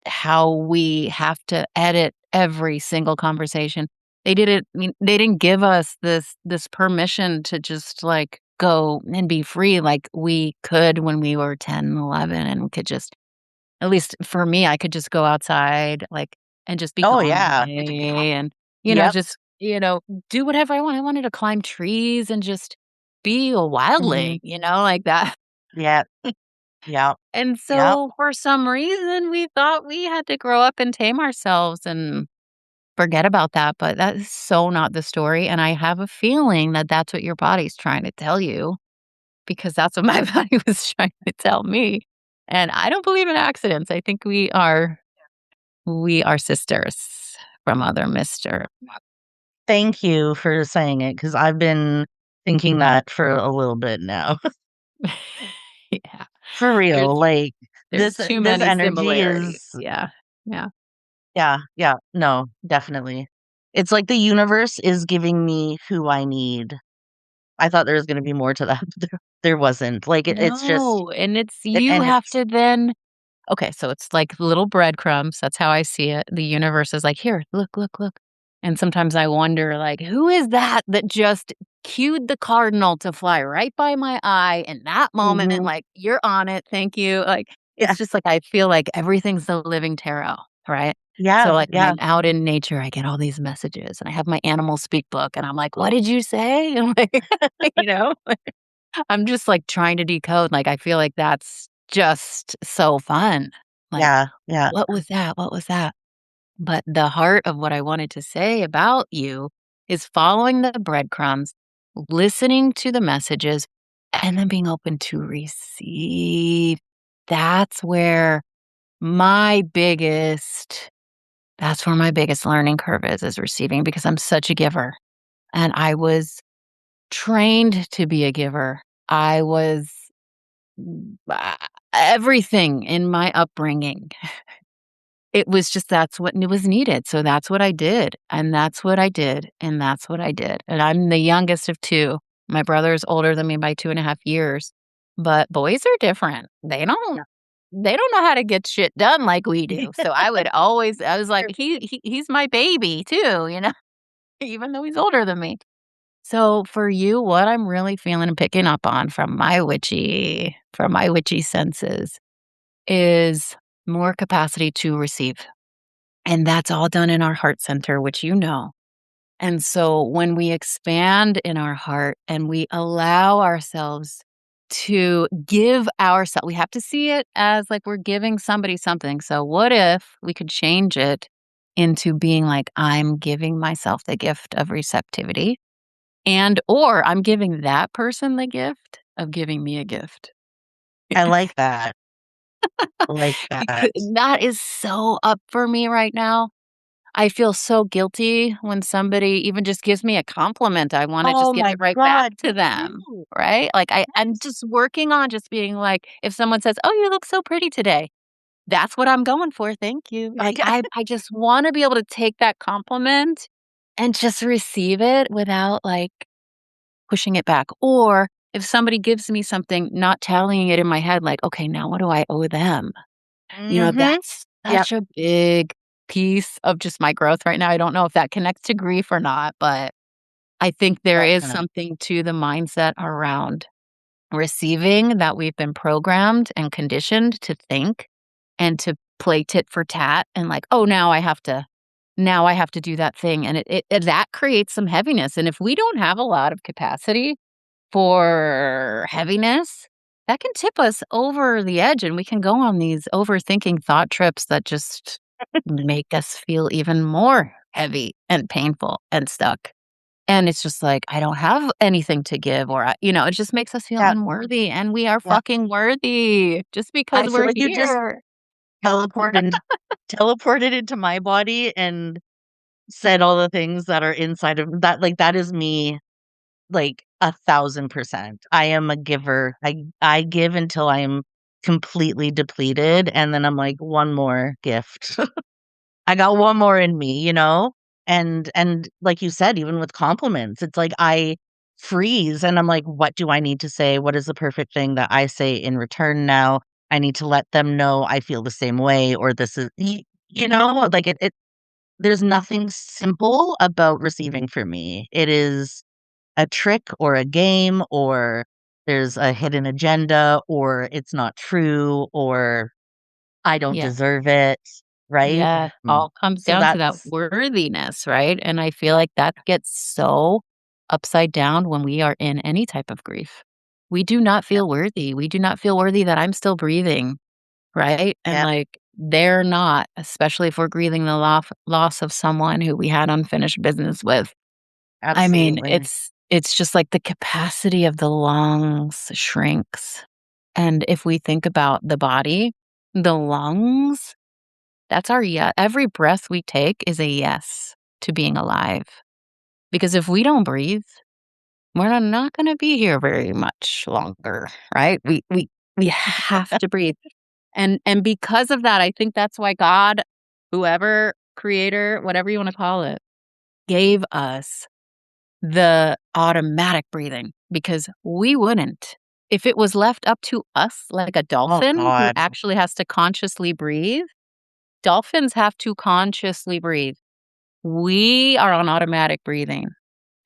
how we have to edit every single conversation. They didn't give us this permission to just, like, go and be free like we could when we were 10 and 11 and we could just at least for me, I could just go outside, like, and just be
Oh,
gone all
yeah.
day and,
Yep.
just, do whatever I want. I wanted to climb trees and just be a
Mhm.
wildling, like that.
Yeah. Yep.
And
Yep.
so for some reason, we thought we had to grow up and tame ourselves and forget about that, but that is so not the story, and I have a feeling that that's what your body's trying to tell you because that's what my body was trying to tell me, and I don't believe in accidents. I think we are sisters from other mister.
Thank you for saying it because 'cause I've been thinking that for a little bit now.
Yeah.
For
There's
real, like,
there's too
this
many
energy
similarities.
is
Yeah. Yeah.
yeah, yeah, no, definitely. It's like the universe is giving me who I need. I thought there was gonna be more to that, but there wasn't. Like, it's just
No, and it's
it
you
and
have
it's
to then okay, so it's like little breadcrumbs. That's how I see it. The universe is like, here, look, look, look. And sometimes I wonder, like, who is that that just cued the cardinal to fly right by my eye in that moment?
Hmm.
Like, you're on it. Thank you. Like,
Yeah.
it's just like I feel like everything's the living tarot, right? So,
Yeah.
like, when
Yeah.
I'm out in nature, I get all these messages and I have my animal speak book and I'm like, what did you say? And like, you know, I'm just like trying to decode. Like, I feel like that's just so fun. Like,
Yeah. Yeah.
what was that? What was that? But the heart of what I wanted to say about you is following the breadcrumbs, listening to the messages, and then being open to receive. That's where my biggest that's where my biggest learning curve is receiving because I'm such a giver. And I was trained to be a giver. I was uh, everything in my upbringing. It was just that's what was needed, so that's what I did, and that's what I did, and that's what I did, and I'm the youngest of 2. My brother is older than me by 2.5 years, but boys are different. They don't know how to get shit done like we do, so I was like, he's my baby too, even though he's older than me. So for you, what I'm really feeling and picking up on from my witchy senses is more capacity to receive. And that's all done in our heart center, which you know. And so when we expand in our heart and we allow ourselves to give ourselves, we have to see it as like we're giving somebody something. So what if we could change it into being like, I'm giving myself the gift of receptivity and or I'm giving that person the gift of giving me a gift.
I like that. I like
Because
that.
that is so up for me right now. I feel so guilty when somebody even just gives me a compliment. I wanna just
Oh
give
my
it right back
God.
to
Me
them,
too.
right? Like, I'm
Yes.
just working on just being like, if someone says, "Oh, you look so pretty today," that's what I'm going for, thank you. Like,
Yeah.
I just wanna be able to take that compliment and just receive it without, like, pushing it back. Or if somebody gives me something, not tallying it in my head like, "Okay, now what do I owe them?"
Hmm.
That's
Yep.
such a big piece of just my growth right now. I don't know if that connects to grief or not, but I think there is
Definitely.
something to the mindset around receiving that we've been programmed and conditioned to think and to play tit for tat and like, "Oh, now I have to do that thing." And that creates some heaviness. And if we don't have a lot of capacity for heaviness, that can tip us over the edge, and we can go on these overthinking thought trips that just make us feel even more heavy and painful and stuck. And it's just like, I don't have anything to give, or, it just makes us feel
Yeah.
unworthy, and we are
Yeah.
fucking worthy just because
I feel
we're
like you just
here.
teleported into my body and said all the things that are inside of that. Like that is me, like 1,000%. I am a giver. I give until I'm completely depleted, and then I'm like, one more gift. I got one more in me, you know? And like you said, even with compliments, it's like I freeze and I'm like, what do I need to say? What is the perfect thing that I say in return now? I need to let them know I feel the same way, or this is you know, like it there's nothing simple about receiving for me. It is a trick or a game, or there's a hidden agenda, or it's not true, or I don't
Yeah.
deserve it, right?
Yeah,
Mm.
all comes
So
down to that
that's
worthiness, right? And I feel like that gets so upside down when we are in any type of grief. We do not
yeah,
feel worthy. We do not feel worthy that I'm still breathing, right? And
yeah,
like they're not, especially if we're grieving the loss of someone who we had unfinished business with. I mean,
absolutely.
it's just like the capacity of the lungs shrinks. And if we think about the body, the lungs that's our every breath we take is a yes to being alive. Because if we don't breathe, we're not gonna be here very much longer, right? We have to breathe. And because of that, I think that's why God, whoever, creator, whatever you wanna call it, gave us the automatic breathing because we wouldn't. if it was left up to us, like a
Oh
dolphin who
God.
actually has to consciously breathe, dolphins have to consciously breathe. We are on automatic breathing.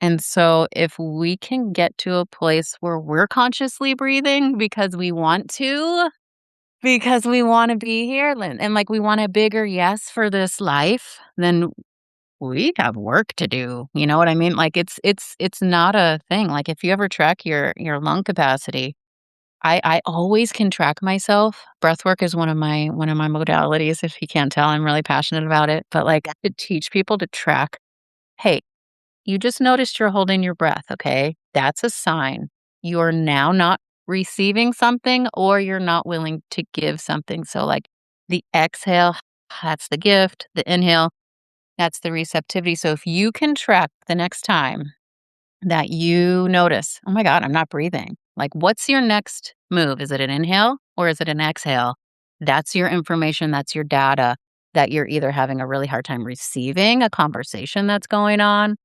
And so if we can get to a place where we're consciously breathing because we want to be here and like we want a bigger yes for this life, then we have work to do. You know what I mean? Like it's not a thing. Like if you ever track your lung capacity, I always can track myself. Breath work is one of my modalities. If you can't tell, I'm really passionate about it. But like to teach people to track, hey, you just noticed you're holding your breath, okay? That's a sign. You're now not receiving something or you're not willing to give something. So, like the exhale, that's the gift. The inhale, that's the receptivity. So, if you can track the next time that you notice, oh my God, I'm not breathing. Like, what's your next move? Is it an inhale or is it an exhale? That's your information. That's your data that you're either having a really hard time receiving a conversation that's going on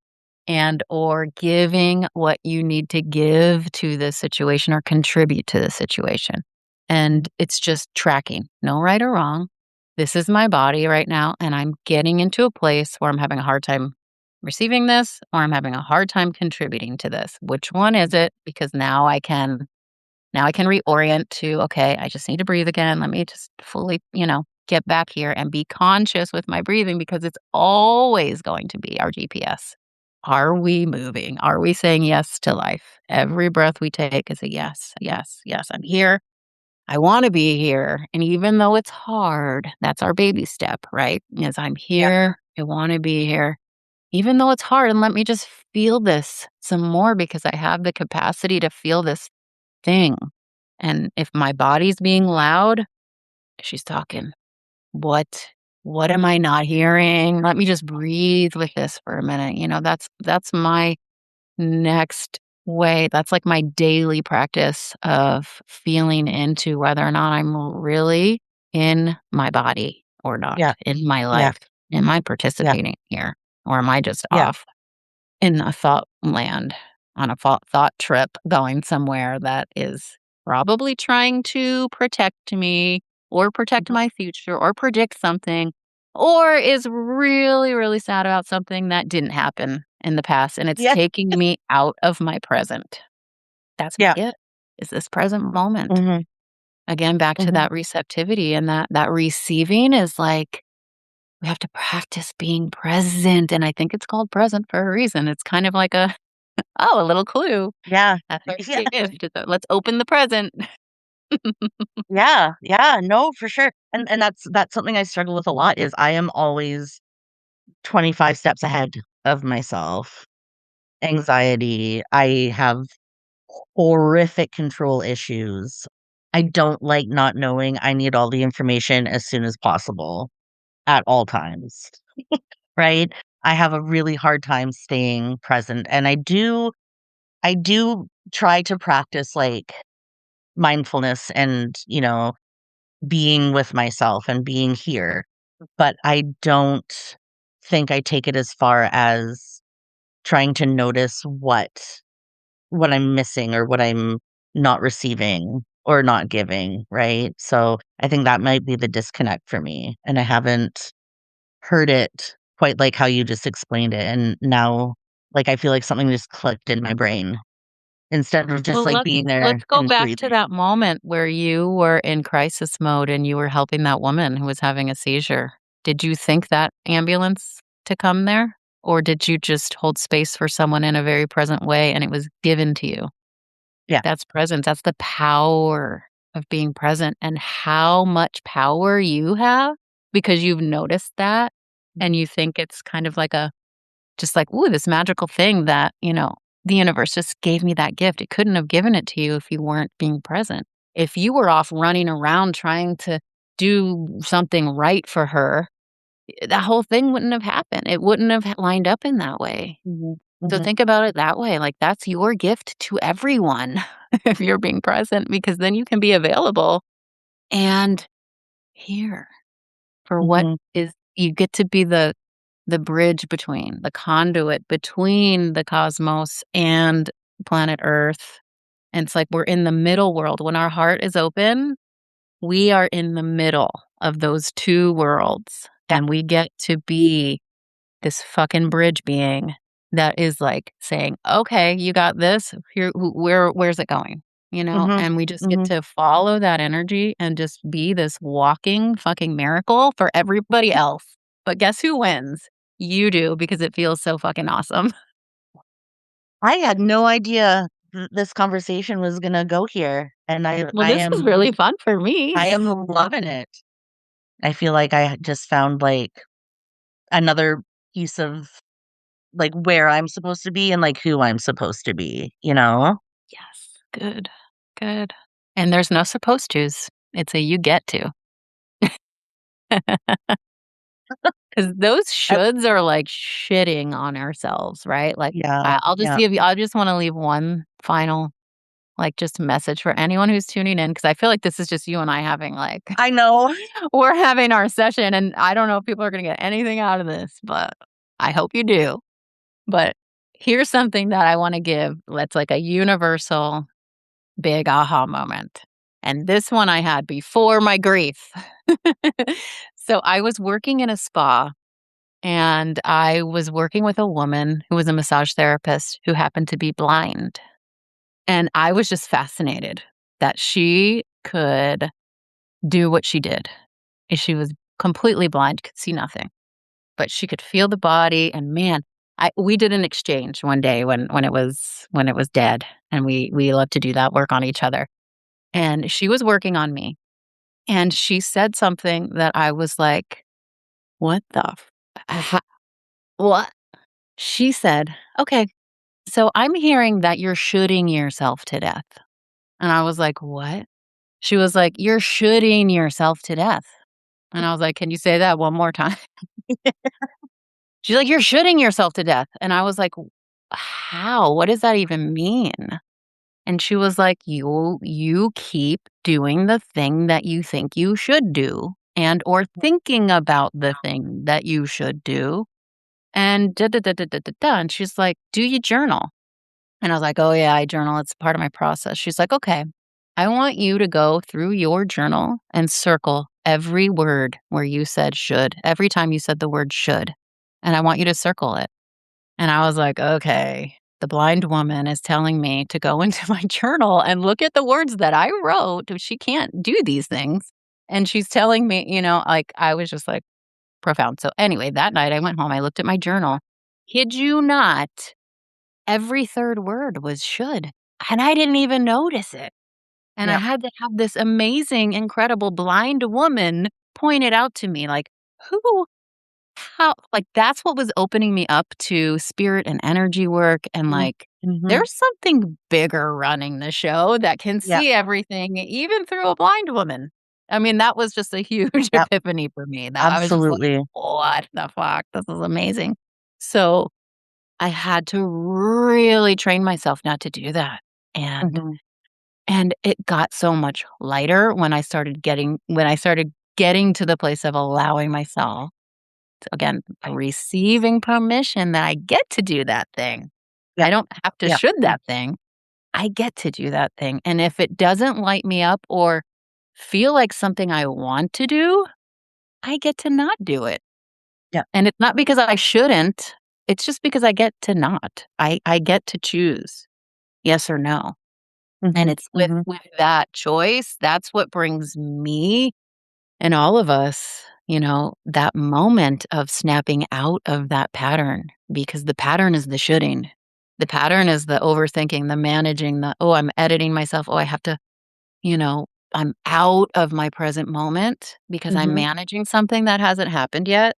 and or giving what you need to give to the situation or contribute to the situation. And it's just tracking, no right or wrong. This is my body right now, and I'm getting into a place where I'm having a hard time receiving this or I'm having a hard time contributing to this. Which one is it? Because now I can reorient to, okay, I just need to breathe again. Let me just fully, get back here and be conscious with my breathing because it's always going to be our GPS. Are we moving? Are we saying yes to life? Every breath we take is a yes, yes, yes. I'm here. I want to be here. And even though it's hard, that's our baby step, right? Is I'm
Yeah.
here. I want to be here. Even though it's hard, and let me just feel this some more because I have the capacity to feel this thing. And if my body's being loud, she's talking. What what am I not hearing? Let me just breathe with this for a minute. That's my next way. That's like my daily practice of feeling into whether or not I'm really in my body or not,
Yeah.
in my
Yeah.
life. Am I
Yeah.
participating here? Or am I just
Yeah.
off in a thought land on a thought trip going somewhere that is probably trying to protect me or protect
Mhm.
my future or predict something or is really, really sad about something that didn't happen in the past and it's
Yeah.
taking me out of my present. That's my
Yeah.
gift, is this present moment.
Mhm.
Again, back to
Mhm.
that receptivity and that receiving is like we have to practice being present. And I think it's called present for a reason. It's kind of like a little clue.
Yeah.
That's our
Yeah.
gift. Let's open the present.
Yeah. Yeah. No, for sure. And that's something I struggle with a lot is I am always 25 steps ahead of myself. Anxiety. I have horrific control issues. I don't like not knowing. I need all the information as soon as possible at all times, right? I have a really hard time staying present, and I do try to practice, like, mindfulness and, being with myself and being here, but I don't think I take it as far as trying to notice what I'm missing or what I'm not receiving or not giving, right? So, I think that might be the disconnect for me, and I haven't heard it quite like how you just explained it, and now, like, I feel like something just clicked in my brain instead of just,
Well,
like,
let's
being there
let's go
and
back to
breathing.
that moment where you were in crisis mode and you were helping that woman who was having a seizure. Did you think that ambulance to come there? Or did you just hold space for someone in a very present way and it was given to you?
Yeah.
That's presence. That's the power of being present and how much power you have because you've noticed that and you think it's kind of like just like, ooh, this magical thing that, the universe just gave me that gift. It couldn't have given it to you if you weren't being present. If you were off running around trying to do something right for her, that whole thing wouldn't have happened. It wouldn't have lined up in that way.
Mhm.
So
Mhm.
think about it that way. Like that's your gift to everyone if you're being present, because then you can be available and here for what
Mhm.
is you get to be the bridge between, the conduit between the cosmos and planet Earth And it's like we're in the middle world. When our heart is open, we are in the middle of those two worlds,
Yeah.
and we get to be this fucking bridge being that is like saying, "Okay, you got this. Here, where's it going?"
Mhm.
And we just get
Mhm.
to follow that energy and just be this walking fucking miracle for everybody else. But guess who wins? You do, because it feels so fucking awesome.
I had no idea this conversation was gonna go here, and
Well, this is really fun for me.
I am loving it. I feel like I just found, like, another piece of, like, where I'm supposed to be and, like, who I'm supposed to be, you know?
Yes, good, good. And there's no supposed tos. It's a you get to. 'Cause those
I
shoulds are like shitting on ourselves, right? Like,
Yeah, yeah.
I just wanna leave one final, like, just message for anyone who's tuning in, because I feel like this is just you and I having, like
I know.
we're having our session, and I don't know if people are gonna get anything out of this, but I hope you do. But here's something that I wanna give that's like a universal big aha moment. And this one I had before my grief. So I was working in a spa, and I was working with a woman who was a massage therapist who happened to be blind. And I was just fascinated that she could do what she did. She was completely blind, could see nothing, but she could feel the body. And man, we did an exchange one day when it was dead, and we love to do that work on each other. And she was working on me, and she said something that I was like, "What the what?" She said, "Okay, so I'm hearing that you're shooting yourself to death." And I was like, "What?" She was like, "You're shooting yourself to death." And I was like, "Can you say that one more time?" She's like, "You're shooting yourself to death." And I was like, How? What does that even mean?" And she was like, You keep doing the thing that you think you should do, and or thinking about the thing that you should do, and da da da da da da da." And she's like, "Do you journal?" And I was like, "Oh, yeah, I journal. It's part of my process." She's like, "Okay, I want you to go through your journal and circle every word where you said should, every time you said the word should. And I want you to circle it." And I was like, "Okay, the blind woman is telling me to go into my journal and look at the words that I wrote. She can't do these things. And she's telling me, like, I was just like profound." So, anyway, that night I went home, I looked at my journal. Kid you not, every third word was should. And I didn't even notice it. And I
Yeah,
had to have this amazing, incredible blind woman point it out to me, like, who how like, that's what was opening me up to spirit and energy work, and,
mhm,
like,
mhm.
there's something bigger running the show that can
Yeah,
see everything even through a blind woman. I mean, that was just a huge
yeah,
epiphany for me, that I was just like,
absolutely.
"What the fuck? This is amazing." So, I had to really train myself not to do that, and
Mhm.
and it got so much lighter when I started getting to the place of allowing myself again, receiving permission that I get to do that thing.
Yeah,
I don't have to
yeah,
should that thing. I get to do that thing. And if it doesn't light me up or feel like something I want to do, I get to not do it.
yeah.
And it's not because I shouldn't. It's just because I get to not. I get to choose yes or no. And
Mhm,
it's with
mhm.
with that choice, that's what brings me and all of us, that moment of snapping out of that pattern, because the pattern is the shoulding. The pattern is the overthinking, the managing, oh, I'm editing myself. Oh, I have to, you know, I'm out of my present moment because I'm
Mhm.
managing something that hasn't happened yet.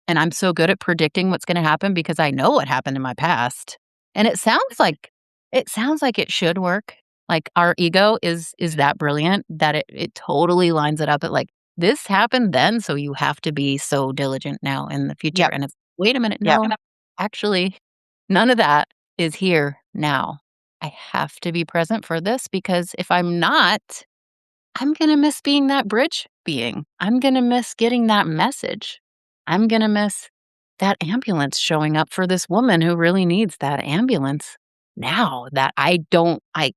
And I'm so good at predicting what's going to happen because I know what happened in my past. And it sounds like it should work. Like our ego is that brilliant that it totally lines it up at like this happened then, so you have to be so diligent now in the future.
Yep,
And it's wait a minute,
yep.
no, actually, none of that is here now. I have to be present for this because if I'm not, I'm gonna miss being that bridge being. I'm gonna miss getting that message. I'm gonna miss that ambulance showing up for this woman who really needs that ambulance now that I don't I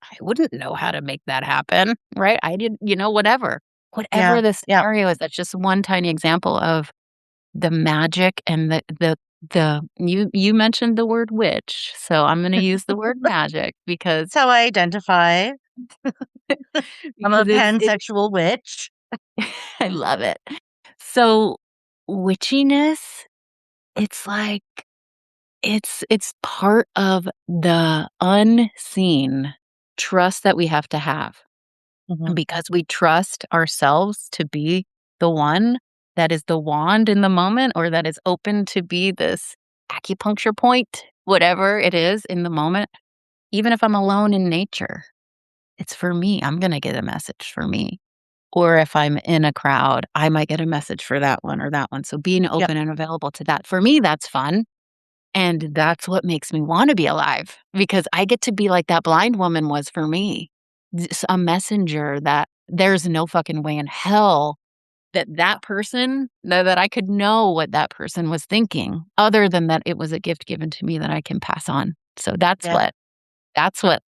I wouldn't know how to make that happen, right? I didn't, whatever.
Yeah.
Whatever the
Yeah.
scenario is, that's just one tiny example of the magic and the you mentioned the word witch, so I'm gonna use the word magic
That's how I identify. I'm a
because it's
pansexual witch.
I love it. So, witchiness, it's like it's part of the unseen trust that we have to have.
Mhm.
And because we trust ourselves to be the one that is the wand in the moment or that is open to be this acupuncture point, whatever it is in the moment, even if I'm alone in nature, it's for me. I'm going to get a message for me. Or if I'm in a crowd, I might get a message for that one or that one. So being
Yep.
open and available to that, for me, that's fun. And that's what makes me wanna be alive because I get to be like that blind woman was for me. A messenger that there's no fucking way in hell that that person that I could know what that person was thinking other than that it was a gift given to me that I can pass on. So
Yeah.
that's what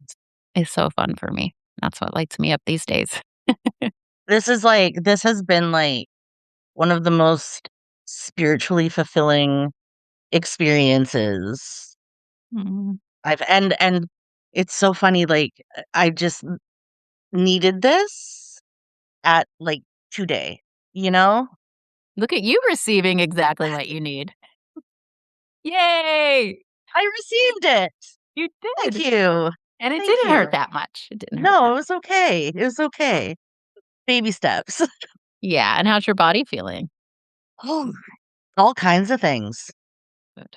is so fun for me. That's what lights me up these days.
This has been like one of the most spiritually fulfilling experiences
Mm.
and it's so funny, like, I just needed this at, like, today, you know?
Look at you receiving exactly what you need. Yay!
I received it.
You
Thank
did.
you.
And it
Thank
didn't hurt
you.
that much. It didn't hurt
No,
that
it was okay. It was okay. Baby steps.
Yeah, and how's your body feeling?
Oh, all kinds of things.
Good.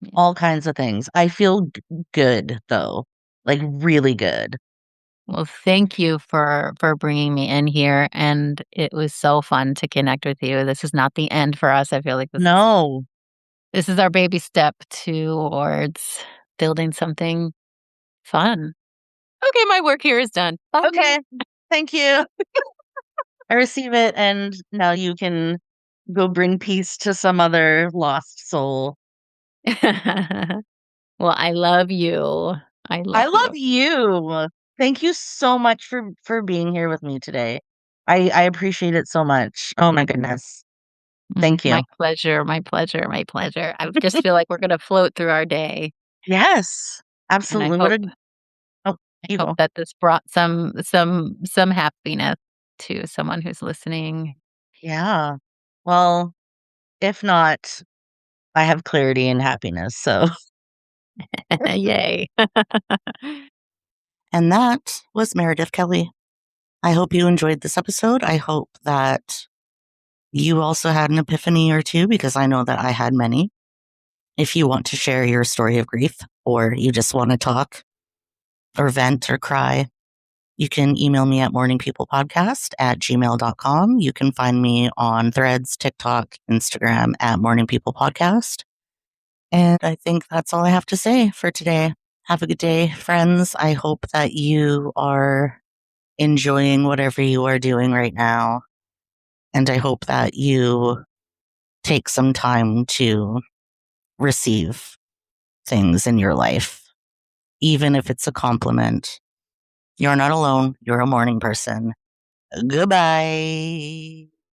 Yeah.
All kinds of things. I feel good, though, like, really good.
Well, thank you for bringing me in here, and it was so fun to connect with you. This is not the end for us. I feel like
No.
this is our baby step towards building something fun. Okay, my work here is done. Bye.
Okay. Thank you. I receive it, and now you can go bring peace to some other lost soul.
Well, I love you. I
I
love
love
you.
you. Thank you so much for being here with me today. I appreciate it so much. Oh my goodness. Thank you.
My pleasure, my pleasure, my pleasure. I just feel like we're gonna float through our day,
Yes.
and
Absolutely. What a oh,
I
you
hope
go.
that this brought some happiness to someone who's listening.
Yeah. Well, if not, I have clarity and happiness, so
Yay.
and that was Meredith Kelly. I hope you enjoyed this episode. I hope that you also had an epiphany or two because I know that I had many. If you want to share your story of grief or you just want to talk or vent or cry, you can email me at mourningpeoplepodcast@gmail.com. You can find me on Threads, TikTok, Instagram at mourningpeoplepodcast. And I think that's all I have to say for today. Have a good day, friends. I hope that you are enjoying whatever you are doing right now. And I hope that you take some time to receive things in your life, even if it's a compliment. You're not alone. You're a morning person. Goodbye.